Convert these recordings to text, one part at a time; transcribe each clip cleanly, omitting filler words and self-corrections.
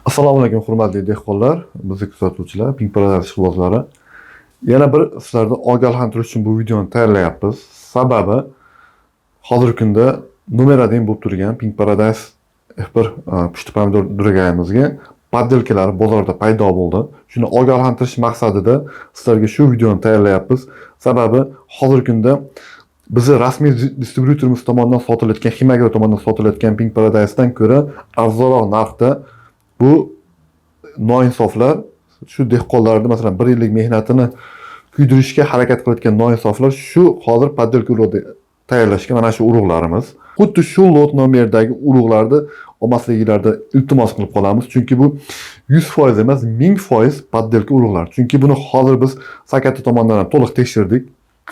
Assalomu alaykum hurmatli dehqonlar, bizni kuzatuvchilar, Pink Paradise ishqibozlari. Yana bir sizlarni ogohlantirish uchun bu videoni tayyorlayapmiz. Sababi hozirgi kunda nomeradin bo'lib turgan Pink Paradise F1 pushti pomidor duragayimizga poddelkalar bozorda paydo bo'ldi. Shuni ogohlantirish maqsadida sizlarga shu videoni tayyorlayapmiz. Sababi hozirgi kunda bizni rasmiy distributorimiz tomonidan sotilayotgan, Himagro tomonidan sotilayotgan Pink Paradise'dan ko'ra arzonroq narxda bu noinsoflar, shu dehqonlarni masalan 1 yillik mehnatini kuydirishga harakat qilayotgan noinsoflar shu hozir poddelka urug'i tayyorlashga mana shu urug'larimiz. Xuddi shu lot nomerdagi urug'larni olmasligilarda iltimos qilib qolamiz. Chunki bu 100% emas, 1000% poddelka urug'lar. Chunki buni hozir biz Sakata tomonidan to'liq tekshirdik.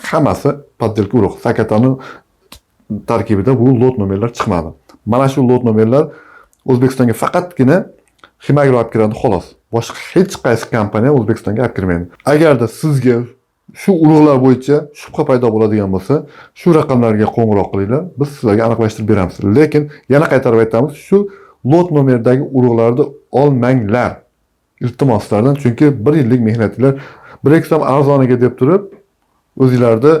Hammasi poddelka urug'. Sakataning tarkibida bu lot nomerlar chiqmadi. Mana shu lot nomerlar O'zbekistonga faqatgina Himagro olib kiradi xolos. Boshqa hech qaysi kompaniya O'zbekistonga olib kirmaydi. Agarda sizga shu urug'lar bo'yicha shubha paydo bo'ladigan bo'lsa, shu raqamlarga qo'ng'iroq qilinglar. Biz sizlarga aniqlashtirib beramiz. Lekin yana qaytarib aytamiz, shu lot nomerdagi urug'larni olmanglar. Iltimoslardan, chunki 1 yillik mehnatinglar 1 so'm arzoniga deb turib, o'zingizlarda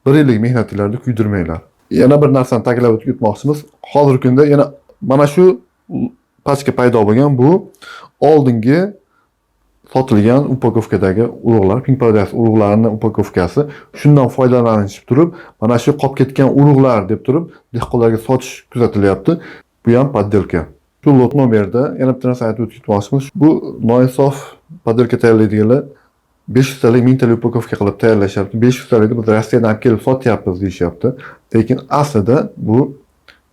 1 yillik mehnatinglarni kuydirmanglar. Yana bir narsani ta'kidlab o'tmoqchimiz. Hozirgi kunda yana mana shu pachka paydo bo'lgan bu oldingi sotilgan upakovkadagi urug'lar, Pink Paradise urug'larining upakovkasi. Shundan foydalanishib turib, mana shu qolib ketgan urug'lar deb turib, dehqonlarga sotish kuzatilyapti. Bu ham poddelka. Shu lot nomerda yana bitta narsa aytib o'tmoqchimiz. Bu noinsof poddelka tayyorlaydiganlar 500 talik 1000 talik upakovka qilib tayyorlashyapti. 500 talikni biz Rossiyadan olib kelib sotyapmiz deyishyapti. Lekin aslida bu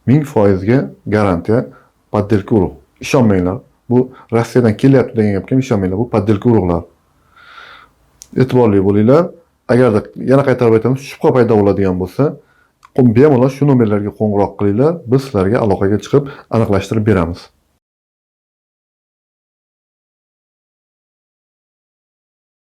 1000% ga garantiya poddelka urug'. İşonmanglar. Bu Rossiyadan kelyapti degan gapga ishonmanglar. Bu poddelka urug'lar. E'tiborli bo'linglar. Agarda yana qaytarib aytamiz, shubha paydo bo'ladigan bo'lsa, bemalol shu nomerlarga qo'ng'iroq qilinglar. Biz sizlarga aloqaga chiqib aniqlashtirib beramiz.